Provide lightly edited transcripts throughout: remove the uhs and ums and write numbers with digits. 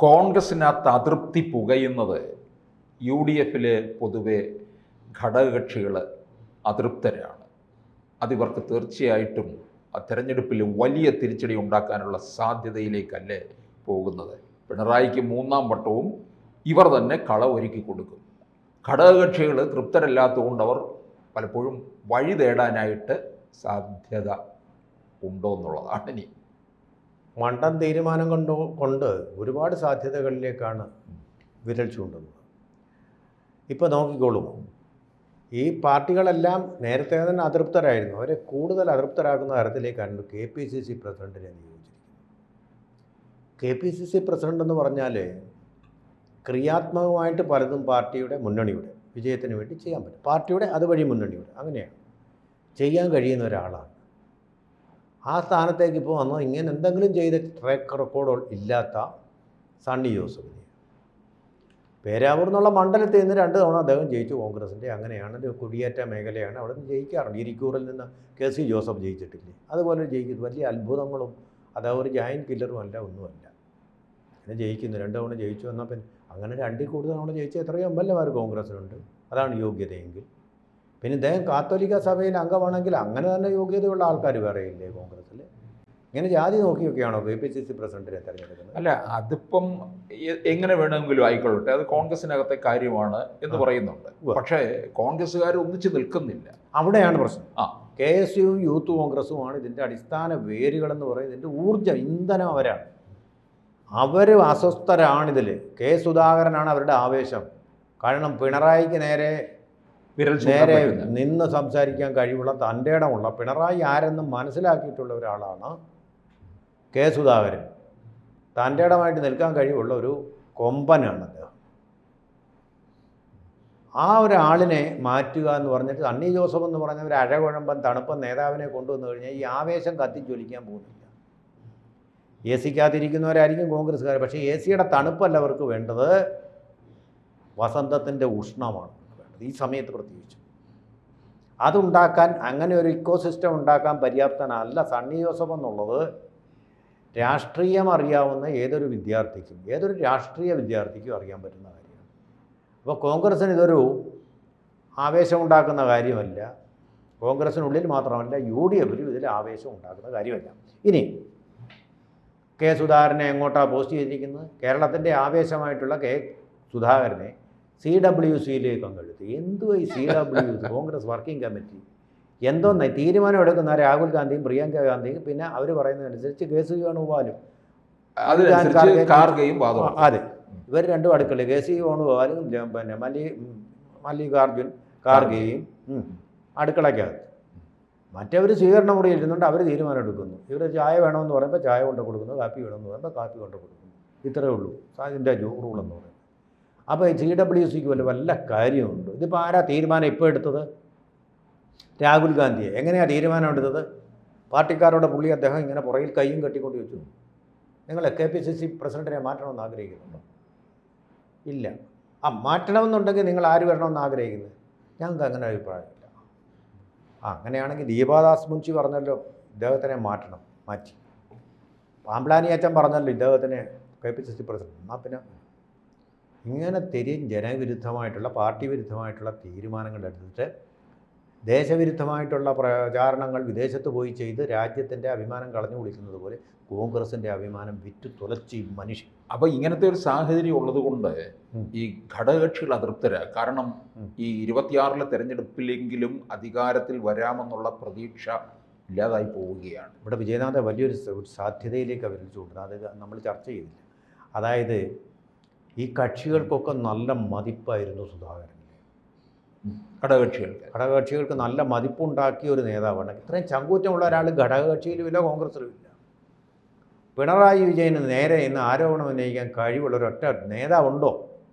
കോൺഗ്രസിനകത്ത് അതൃപ്തി പുകയുന്നത് U D എഫിലെ പൊതുവെ ഘടകകക്ഷികൾ അതൃപ്തരാണ്. അതിവർക്ക് തീർച്ചയായിട്ടും തെരഞ്ഞെടുപ്പിൽ വലിയ തിരിച്ചടി ഉണ്ടാക്കാനുള്ള സാധ്യതയിലേക്കല്ലേ പോകുന്നത്. പിണറായിക്ക് മൂന്നാം വട്ടവും ഇവർ തന്നെ കള ഒരുക്കി കൊടുക്കും. ഘടകകക്ഷികൾ തൃപ്തരല്ലാത്തതുകൊണ്ട് അവർ പലപ്പോഴും വഴി തേടാനായിട്ട് സാധ്യത ഉണ്ടോ എന്നുള്ളതാണ്. ഇനി മണ്ടൻ തീരുമാനം കൊണ്ട് ഒരുപാട് സാധ്യതകളിലേക്കാണ് വിരൽ ചൂണ്ടുന്നത്. ഇപ്പോൾ നോക്കിക്കോളൂ, ഈ പാർട്ടികളെല്ലാം നേരത്തെ തന്നെ അതൃപ്തരായിരുന്നു. അവരെ കൂടുതൽ അതൃപ്തരാക്കുന്ന തരത്തിലേക്കാണ് KPCC പ്രസിഡന്റിനെ നിയോഗിച്ചിരിക്കുന്നത്. KPCC പ്രസിഡന്റ് എന്ന് പറഞ്ഞാൽ ക്രിയാത്മകമായിട്ട് പലതും പാർട്ടിയുടെ മുന്നണിയുടെ വിജയത്തിന് വേണ്ടി ചെയ്യാൻ പറ്റും. പാർട്ടിയുടെ അതുവഴി മുന്നണിയുടെ അങ്ങനെയാണ് ചെയ്യാൻ കഴിയുന്ന ഒരാളാണ്. ആ സ്ഥാനത്തേക്ക് ഇപ്പോൾ വന്നോ ഇങ്ങനെ എന്തെങ്കിലും ചെയ്ത ട്രാക്ക് റെക്കോർഡോ ഇല്ലാത്ത സണ്ണി ജോസഫിനെ. പേരാവൂർ എന്നുള്ള മണ്ഡലത്തിൽ നിന്ന് 2 തവണ അദ്ദേഹം ജയിച്ചു കോൺഗ്രസിൻ്റെ. അങ്ങനെയാണ് ഒരു കുടിയേറ്റ മേഖലയാണ്, അവിടെ നിന്ന് ജയിക്കാറുണ്ട്. ഇരിക്കൂറിൽ നിന്ന് KC ജോസഫ് ജയിച്ചിട്ടില്ലേ, അതുപോലെ ജയിക്കുന്നു. വലിയ അത്ഭുതങ്ങളും അതായത് ഒരു ജയൻറ്റ് കില്ലറും അല്ല, ഒന്നുമല്ല. അങ്ങനെ ജയിക്കുന്നു. 2 തവണ ജയിച്ചു എന്നാൽ പിന്നെ അങ്ങനെ 2ൽ കൂടുതൽ തവണ ജയിച്ച എത്രയോ MLA കോൺഗ്രസിനുണ്ട്. അതാണ് യോഗ്യതയെങ്കിൽ. പിന്നെ ഇദ്ദേഹം കാത്തോലിക്ക സഭയിൽ അംഗമാണെങ്കിൽ അങ്ങനെ തന്നെ യോഗ്യതയുള്ള ആൾക്കാർ വേറെ ഇല്ലേ കോൺഗ്രസ്സിൽ? ഇങ്ങനെ ജാതി നോക്കിയൊക്കെയാണോ KPCC പ്രസിഡന്റിനെ തിരഞ്ഞെടുക്കുന്നത്? അല്ല, അതിപ്പം എങ്ങനെ വേണമെങ്കിലും ആയിക്കൊള്ളട്ടെ, അത് കോൺഗ്രസിനകത്തെ കാര്യമാണ് എന്ന് പറയുന്നുണ്ട്. പക്ഷേ കോൺഗ്രസ്സുകാർ ഒന്നിച്ച് നിൽക്കുന്നില്ല. അവിടെയാണ് പ്രശ്നം. KSUവും യൂത്ത് കോൺഗ്രസുമാണ് ഇതിൻ്റെ അടിസ്ഥാന വേരുകളെന്ന് പറയുന്നത്. ഇതിൻ്റെ ഊർജ്ജം, ഇന്ധനം അവരാണ്. അവർ അസ്വസ്ഥരാണിതിൽ. K സുധാകരനാണ് അവരുടെ ആവേശം. കാരണം പിണറായിക്ക് നേരെ നിന്ന് സംസാരിക്കാൻ കഴിവുള്ള, തൻ്റെ ഇടമുള്ള, പിണറായി ആരെന്നും മനസ്സിലാക്കിയിട്ടുള്ള ഒരാളാണ് K സുധാകരൻ. തൻ്റെ ഇടമായിട്ട് നിൽക്കാൻ കഴിവുള്ള ഒരു കൊമ്പനാണ് അദ്ദേഹം. ആ ഒരാളിനെ മാറ്റുക എന്ന് പറഞ്ഞിട്ട് സണ്ണി ജോസഫ് എന്ന് പറഞ്ഞ ഒരു അഴകുഴമ്പൻ തണുപ്പൻ നേതാവിനെ കൊണ്ടുവന്നു കഴിഞ്ഞാൽ ഈ ആവേശം കത്തിജ്വലിക്കാൻ പോകുന്നില്ല. AC-ക്കകത്തിരിക്കുന്നവരായിരിക്കും കോൺഗ്രസ്സുകാർ. പക്ഷേ AC-യുടെ തണുപ്പല്ല അവർക്ക് വേണ്ടത്, വസന്തത്തിൻ്റെ ഉഷ്ണമാണ് വേണ്ടത് ഈ സമയത്ത് പ്രത്യേകിച്ച്. അതുണ്ടാക്കാൻ, അങ്ങനെ ഒരു ഇക്കോസിസ്റ്റം ഉണ്ടാക്കാൻ പര്യാപ്തനല്ല സണ്ണി ജോസഫ് എന്നുള്ളത് രാഷ്ട്രീയം അറിയാവുന്ന ഏതൊരു വിദ്യാർത്ഥിക്കും, ഏതൊരു രാഷ്ട്രീയ വിദ്യാർത്ഥിക്കും അറിയാൻ പറ്റുന്ന കാര്യമാണ്. അപ്പോൾ കോൺഗ്രസ്സിന് ഇതൊരു ആവേശമുണ്ടാക്കുന്ന കാര്യമല്ല. കോൺഗ്രസ്സിനുള്ളിൽ മാത്രമല്ല, UDFിലും ഇതിൽ ആവേശം ഉണ്ടാക്കുന്ന കാര്യമല്ല. ഇനി K സുധാകരനെ എങ്ങോട്ടാണ് പോസ്റ്റ് ചെയ്തിരിക്കുന്നത്? കേരളത്തിൻ്റെ ആവേശമായിട്ടുള്ള K സുധാകരനെ CWCയിലേക്ക് അങ്ങെടുത്ത്. എന്തുവാ ഈ CWC? കോൺഗ്രസ് വർക്കിംഗ് കമ്മിറ്റി എന്തോന്നായി തീരുമാനം എടുക്കുന്ന രാഹുൽ ഗാന്ധിയും പ്രിയങ്ക ഗാന്ധിയും, പിന്നെ അവർ പറയുന്നതനുസരിച്ച് KC വേണുഗോപാലും അതെ, ഇവർ 2 അടുക്കള. KC വേണുഗോപാലും പിന്നെ മല്ലികാർജുൻ ഖാർഗെയും അടുക്കളയ്ക്കകത്ത്. മറ്റവർ സ്വീകരണ മുറിയിൽ ഇരുന്നുകൊണ്ട് അവർ തീരുമാനം എടുക്കുന്നു. ഇവർ ചായ വേണമെന്ന് പറയുമ്പോൾ ചായ കൊണ്ട് കൊടുക്കുന്നു, കാപ്പി വേണമെന്ന് പറയുമ്പോൾ കാപ്പി കൊണ്ട് കൊടുക്കുന്നു. ഇത്രയേ ഉള്ളൂ അതിൻ്റെ റൂളെന്ന് പറയുന്നത്. അപ്പോൾ CWCക്ക് വല്ല കാര്യമുണ്ട്? ഇതിപ്പോൾ ആരാ തീരുമാനം ഇപ്പോൾ എടുത്തത്? രാഹുൽ ഗാന്ധിയെ. എങ്ങനെയാണ് തീരുമാനം എടുത്തത്? പാർട്ടിക്കാരോട് പുള്ളി അദ്ദേഹം ഇങ്ങനെ പുറകിൽ കൈയും കെട്ടിക്കൊണ്ട് വെച്ചു. നിങ്ങൾ KPCC പ്രസിഡന്റിനെ മാറ്റണമെന്ന് ആഗ്രഹിക്കുന്നുണ്ടോ? ഇല്ല. മാറ്റണമെന്നുണ്ടെങ്കിൽ നിങ്ങൾ ആര് വരണമെന്ന് ആഗ്രഹിക്കുന്നത്? ഞങ്ങൾക്ക് അങ്ങനെ അഭിപ്രായമില്ല. അങ്ങനെയാണെങ്കിൽ ദീപാദാസ് മുൻഷി പറഞ്ഞല്ലോ ഇദ്ദേഹത്തിനെ മാറ്റണം, മാറ്റി. പാംപ്ലാനി അച്ഛൻ പറഞ്ഞല്ലോ ഇദ്ദേഹത്തിനെ KPCC പ്രസിഡന്റ്. എന്നാൽ പിന്നെ ഇങ്ങനെ ജനവിരുദ്ധമായിട്ടുള്ള, പാർട്ടി വിരുദ്ധമായിട്ടുള്ള തീരുമാനങ്ങൾ എടുത്തിട്ട് ദേശവിരുദ്ധമായിട്ടുള്ള പ്രചാരണങ്ങൾ വിദേശത്ത് പോയി ചെയ്ത് രാജ്യത്തിൻ്റെ അഭിമാനം കളഞ്ഞു കുളിക്കുന്നത് പോലെ കോൺഗ്രസിൻ്റെ അഭിമാനം വിറ്റ് തുലച്ച് മനുഷ്യൻ. അപ്പോൾ ഇങ്ങനത്തെ ഒരു സാഹചര്യം ഉള്ളത് കൊണ്ട് ഈ ഘടകകക്ഷികൾ അതൃപ്തരാണ്. കാരണം ഈ 26-ലെ തെരഞ്ഞെടുപ്പിലെങ്കിലും അധികാരത്തിൽ വരാമെന്നുള്ള പ്രതീക്ഷ ഇല്ലാതായി പോവുകയാണ്. ഇവിടെ വിജയനാഥ വലിയൊരു സാധ്യതയിലേക്ക് അവർ ചൂണ്ടുന്നത്, അത് നമ്മൾ ചർച്ച ചെയ്തില്ല. അതായത് ഈ കക്ഷികൾക്കൊക്കെ നല്ല മതിപ്പായിരുന്നു സുധാകരൻ. ഘടകകക്ഷികൾക്ക് നല്ല മതിപ്പുണ്ടാക്കിയ ഒരു നേതാവാണ്. ഇത്രയും ചങ്കൂറ്റമുള്ള ഒരാൾ ഘടകകക്ഷിയിലുമില്ല, കോൺഗ്രസ്സിലുമില്ല. പിണറായി വിജയന് നേരെ ഇന്ന് ആരോപണം ഉന്നയിക്കാൻ കഴിവുള്ള ഒരൊറ്റ നേതാവുണ്ടോ?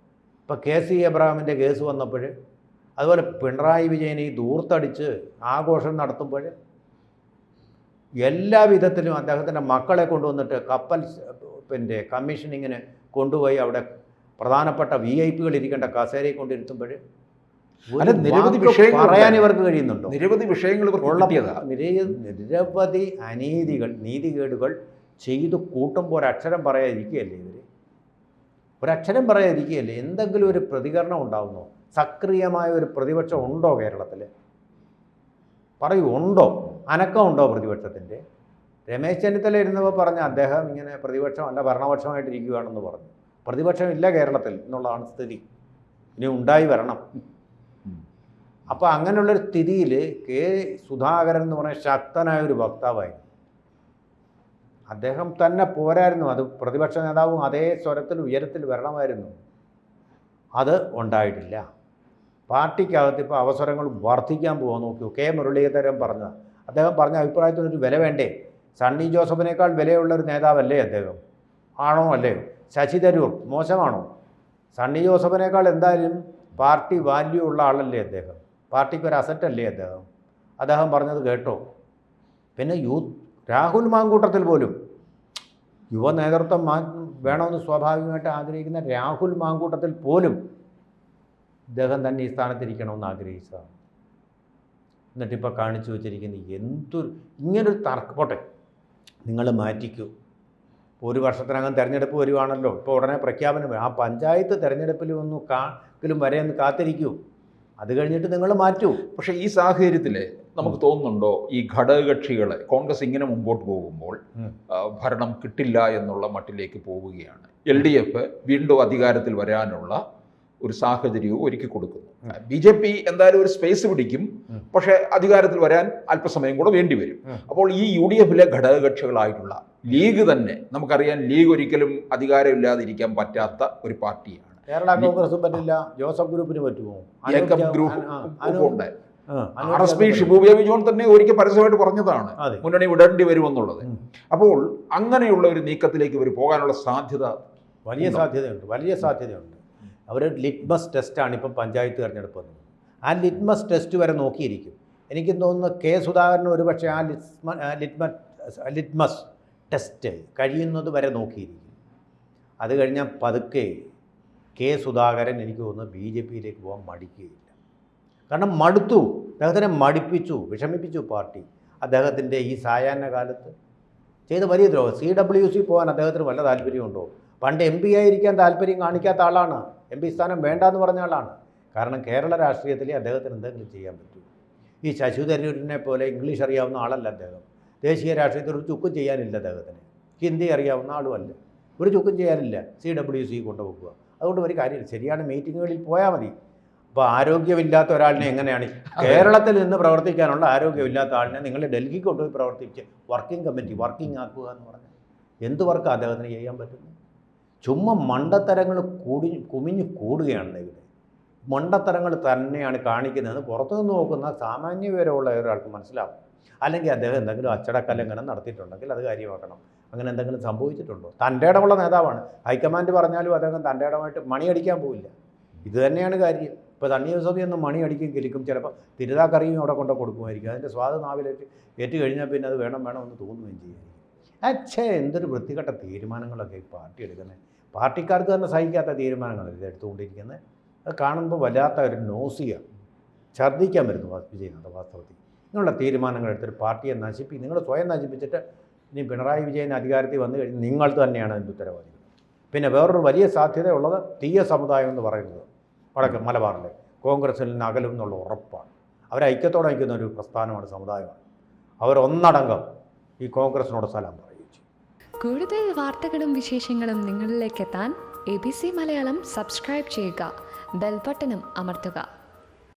ഇപ്പോൾ KC എബ്രഹാമിൻ്റെ കേസ് വന്നപ്പോൾ, അതുപോലെ പിണറായി വിജയൻ ഈ ദൂർത്തടിച്ച് ആഘോഷം നടത്തുമ്പോൾ എല്ലാ വിധത്തിലും അദ്ദേഹത്തിൻ്റെ മക്കളെ കൊണ്ടുവന്നിട്ട് കപ്പൽ പിന്നെ കമ്മീഷനിങ്ങിന് കൊണ്ടുപോയി അവിടെ പ്രധാനപ്പെട്ട VIP-കൾ ഇരിക്കേണ്ട കസേരയിൽ കൊണ്ടിരുത്തുമ്പോൾ നിരവധി വിഷയങ്ങൾ പറയാൻ ഇവർക്ക് കഴിയുന്നുണ്ടോ? നിരവധി വിഷയങ്ങൾ നിരവധി നീതികേടുകൾ ചെയ്തു കൂട്ടുമ്പോൾ ഒരക്ഷരം പറയാതിരിക്കുകയല്ലേ ഇവർ? ഒരക്ഷരം പറയാതിരിക്കുകയല്ലേ. എന്തെങ്കിലും ഒരു പ്രതികരണം ഉണ്ടാകുന്നോ? സക്രിയമായ ഒരു പ്രതിപക്ഷം ഉണ്ടോ കേരളത്തിൽ? പറയൂ, ഉണ്ടോ? അനക്കമുണ്ടോ പ്രതിപക്ഷത്തിൻ്റെ? രമേശ് ചെന്നിത്തല ഇരുന്നപ്പോൾ പറഞ്ഞ അദ്ദേഹം ഇങ്ങനെ പ്രതിപക്ഷമല്ല ഭരണപക്ഷമായിട്ടിരിക്കുകയാണെന്ന് പറഞ്ഞു. പ്രതിപക്ഷം ഇല്ല കേരളത്തിൽ എന്നുള്ളതാണ് സ്ഥിതി. ഇനി ഉണ്ടായി വരണം. അപ്പോൾ അങ്ങനെയുള്ളൊരു സ്ഥിതിയിൽ കെ സുധാകരൻ എന്ന് പറഞ്ഞ ശക്തനായ ഒരു വക്താവായിരുന്നു. അദ്ദേഹം തന്നെ പോരായിരുന്നു. അത് പ്രതിപക്ഷ നേതാവും അതേ സ്വരത്തിൽ ഉയരത്തിൽ വരണമായിരുന്നു. അത് ഉണ്ടായിട്ടില്ല. പാർട്ടിക്കകത്ത് ഇപ്പോൾ അവസരങ്ങൾ വർദ്ധിക്കാൻ പോകാൻ നോക്കൂ. കെ മുരളീധരൻ പറഞ്ഞത്, അദ്ദേഹം പറഞ്ഞ അഭിപ്രായത്തിനൊരു വില വേണ്ടേ? സണ്ണി ജോസഫിനേക്കാൾ വിലയുള്ള ഒരു നേതാവല്ലേ അദ്ദേഹം? ആണോ? അല്ലേ? ശശി തരൂർ മോശമാണോ? സണ്ണി ജോസഫിനേക്കാൾ എന്തായാലും പാർട്ടി വാല്യൂ ഉള്ള ആളല്ലേ അദ്ദേഹം? പാർട്ടിക്ക് ഒരു അസറ്റല്ലേ അദ്ദേഹം? അദ്ദേഹം പറഞ്ഞത് കേട്ടോ. പിന്നെ രാഹുൽ മാങ്കൂട്ടത്തിൽ പോലും യുവ നേതൃത്വം വേണമെന്ന് സ്വാഭാവികമായിട്ട് ആഗ്രഹിക്കുന്ന രാഹുൽ മാങ്കൂട്ടത്തിൽ പോലും ഇദ്ദേഹം തന്നെ ഈ സ്ഥാനത്തിരിക്കണമെന്ന് ആഗ്രഹിച്ചതാണ്. എന്നിട്ടിപ്പോൾ കാണിച്ചു വച്ചിരിക്കുന്നത് എന്തൊരു ഇങ്ങനൊരു പോട്ടെ, നിങ്ങൾ മാറ്റിക്കൂ. ഒരു വർഷത്തിനകം തിരഞ്ഞെടുപ്പ് വരുവാണല്ലോ. ഇപ്പോൾ ഉടനെ പ്രഖ്യാപനം ആ പഞ്ചായത്ത് തിരഞ്ഞെടുപ്പിൽ ഒന്ന് വരെ ഒന്ന് കാത്തിരിക്കൂ. അത് കഴിഞ്ഞിട്ട് നിങ്ങൾ മാറ്റൂ. പക്ഷേ ഈ സാഹചര്യത്തിൽ നമുക്ക് തോന്നുന്നുണ്ടോ ഈ ഘടകകക്ഷികളെ കോൺഗ്രസ് ഇങ്ങനെ മുമ്പോട്ട് പോകുമ്പോൾ ഭരണം കിട്ടില്ല എന്നുള്ള മട്ടിലേക്ക് പോവുകയാണ്? LDF വീണ്ടും അധികാരത്തിൽ വരാനുള്ള ഒരു സാഹചര്യവും ഒരുക്കി കൊടുക്കുന്നു. BJP എന്തായാലും ഒരു സ്പേസ് പിടിക്കും, പക്ഷേ അധികാരത്തിൽ വരാൻ അല്പസമയം കൂടെ വേണ്ടി വരും. അപ്പോൾ ഈ UDFിലെ ഘടകകക്ഷികളായിട്ടുള്ള ലീഗ് തന്നെ, നമുക്കറിയാം ലീഗ് ഒരിക്കലും അധികാരമില്ലാതിരിക്കാൻ പറ്റാത്ത ഒരു പാർട്ടിയാണ്. കേരള കോൺഗ്രസും പറ്റില്ല, ജോസഫ് ഗ്രൂപ്പിന് പറ്റുമോ? Group RSP Shibu baby John തന്നെ ഒരിക്കൽ പരസ്യമായിട്ട് പറഞ്ഞതാണ് മുന്നണി വിടേണ്ടി വരുമെന്നുള്ളത്. അപ്പോൾ അങ്ങനെയുള്ള ഒരു നീക്കത്തിലേക്ക് ഇവർ പോകാനുള്ള സാധ്യത വലിയ സാധ്യതയുണ്ട്. അവർ ലിറ്റ്മസ് ടെസ്റ്റാണ് ഇപ്പം പഞ്ചായത്ത് തിരഞ്ഞെടുപ്പ് വന്നത്. ആ ലിറ്റ്മസ് ടെസ്റ്റ് വരെ നോക്കിയിരിക്കും. എനിക്ക് തോന്നുന്നു കെ സുധാകരൻ ഒരുപക്ഷെ ആ ലിറ്റ്മസ് ടെസ്റ്റ് കഴിയുന്നത് വരെ നോക്കിയിരിക്കും. അത് കഴിഞ്ഞാൽ പതുക്കെ കെ സുധാകരൻ എനിക്ക് തോന്നുന്നു BJPയിലേക്ക് പോകാൻ മടിക്കുകയില്ല. കാരണം മടുത്തു, അദ്ദേഹത്തിനെ മടിപ്പിച്ചു, വിഷമിപ്പിച്ചു പാർട്ടി. അദ്ദേഹത്തിൻ്റെ ഈ സായാഹ്ന കാലത്ത് ചെയ്ത വലിയ ദ്രോഹം. CWC പോകാൻ അദ്ദേഹത്തിന് വല്ല താല്പര്യമുണ്ടോ? പണ്ട് MP ആയിരിക്കാൻ താല്പര്യം കാണിക്കാത്ത ആളാണ്. MP സ്ഥാനം വേണ്ടാന്ന് പറഞ്ഞ ആളാണ്. കാരണം കേരള രാഷ്ട്രീയത്തിൽ അദ്ദേഹത്തിന് എന്തെങ്കിലും ചെയ്യാൻ പറ്റൂ. ഈ ശശി തരൂരിനെ പോലെ ഇംഗ്ലീഷ് അറിയാവുന്ന ആളല്ല അദ്ദേഹം. ദേശീയ രാഷ്ട്രീയത്തിൽ ഒരു ചുക്കും ചെയ്യാനില്ല അദ്ദേഹത്തിന്. ഹിന്ദി അറിയാവുന്ന ആളുമല്ല. ഒരു ചുക്കും ചെയ്യാനില്ല. CWC കൊണ്ടുപോകുക. അതുകൊണ്ട് ഒരു കാര്യമില്ല. ശരിയാണ്, മീറ്റിങ്ങുകളിൽ പോയാൽ മതി. അപ്പോൾ ആരോഗ്യമില്ലാത്ത ഒരാളിനെ എങ്ങനെയാണ് കേരളത്തിൽ നിന്ന് പ്രവർത്തിക്കാനുള്ള ആരോഗ്യമില്ലാത്ത ആളിനെ നിങ്ങൾ ഡൽഹിക്ക് കൊണ്ടുപോയി പ്രവർത്തിച്ച് വർക്കിംഗ് ആക്കുക എന്ന് പറഞ്ഞാൽ എന്ത് വർക്കാണ് അദ്ദേഹത്തിന് ചെയ്യാൻ പറ്റുന്നത്? ചുമ്മാ മണ്ടത്തരങ്ങൾ കുമിഞ്ഞു കൂടുകയാണ്. ഇവിടെ മണ്ടത്തരങ്ങൾ തന്നെയാണ് കാണിക്കുന്നതെന്ന് പുറത്തുനിന്ന് നോക്കുന്ന സാമാന്യ വിവരമുള്ള ഒരാൾക്ക് മനസ്സിലാവും. അല്ലെങ്കിൽ അദ്ദേഹം എന്തെങ്കിലും അച്ചടക്കലംഘനം നടത്തിയിട്ടുണ്ടെങ്കിൽ അത് കാര്യമാക്കണം. അങ്ങനെ എന്തെങ്കിലും സംഭവിച്ചിട്ടുണ്ടോ? തൻ്റെ ഇടമുള്ള നേതാവാണ്. ഹൈക്കമാൻഡ് പറഞ്ഞാലും അദ്ദേഹം തൻ്റെ ഇടമായിട്ട് മണിയടിക്കാൻ പോവില്ല. ഇത് തന്നെയാണ് കാര്യം. ഇപ്പോൾ സണ്ണി ജോസഫ് ഒന്ന് മണിയടിക്കും കിലിക്കും, ചിലപ്പോൾ തിരുതാക്കറിയും അവിടെ കൊണ്ട് കൊടുക്കുമായിരിക്കും. അതിൻ്റെ സ്വാദ് നാവിലേറ്റ് കഴിഞ്ഞാൽ പിന്നെ അത് വേണമെന്ന് തോന്നുകയും ചെയ്യും. എന്തൊരു വൃത്തികെട്ട തീരുമാനങ്ങളൊക്കെ ഈ പാർട്ടി എടുക്കുന്നത്. പാർട്ടിക്കാർക്ക് തന്നെ സഹിക്കാത്ത തീരുമാനങ്ങളല്ല ഇത് എടുത്തുകൊണ്ടിരിക്കുന്നത്. അത് കാണുമ്പോൾ വല്ലാത്ത ഒരു നോസിയ ഛർദ്ദിക്കാൻ വരുന്നു വിജയനാഥ്. വാസ്തവത്തിൽ ഇങ്ങനെയുള്ള തീരുമാനങ്ങൾ എടുത്തിട്ട് പാർട്ടിയെ നിങ്ങൾ സ്വയം നശിപ്പിച്ചിട്ട് ഇനി പിണറായി വിജയൻ അധികാരത്തിൽ വന്നു കഴിഞ്ഞ് നിങ്ങൾ തന്നെയാണ് അതിൻ്റെ ഉത്തരവാദികൾ. പിന്നെ വേറൊരു വലിയ സാധ്യതയുള്ളത് തീയ സമുദായം എന്ന് പറയുന്നത് വടക്ക് മലബാറിലെ കോൺഗ്രസിൽ നിന്ന് അകലും എന്നുള്ള ഉറപ്പാണ്. അവർ ഐക്യത്തോടെ നയിക്കുന്ന ഒരു പ്രസ്ഥാനമാണ്, സമുദായമാണ്. അവരൊന്നടങ്കം ഈ കോൺഗ്രസിനോട് സലാം പറയും. കൂടുതൽ വാർത്തകളും വിശേഷങ്ങളും നിങ്ങളിലേക്ക് എത്താൻ ABC മലയാളം സബ്സ്ക്രൈബ് ചെയ്യുക, ബെൽ ബട്ടണും അമർത്തുക.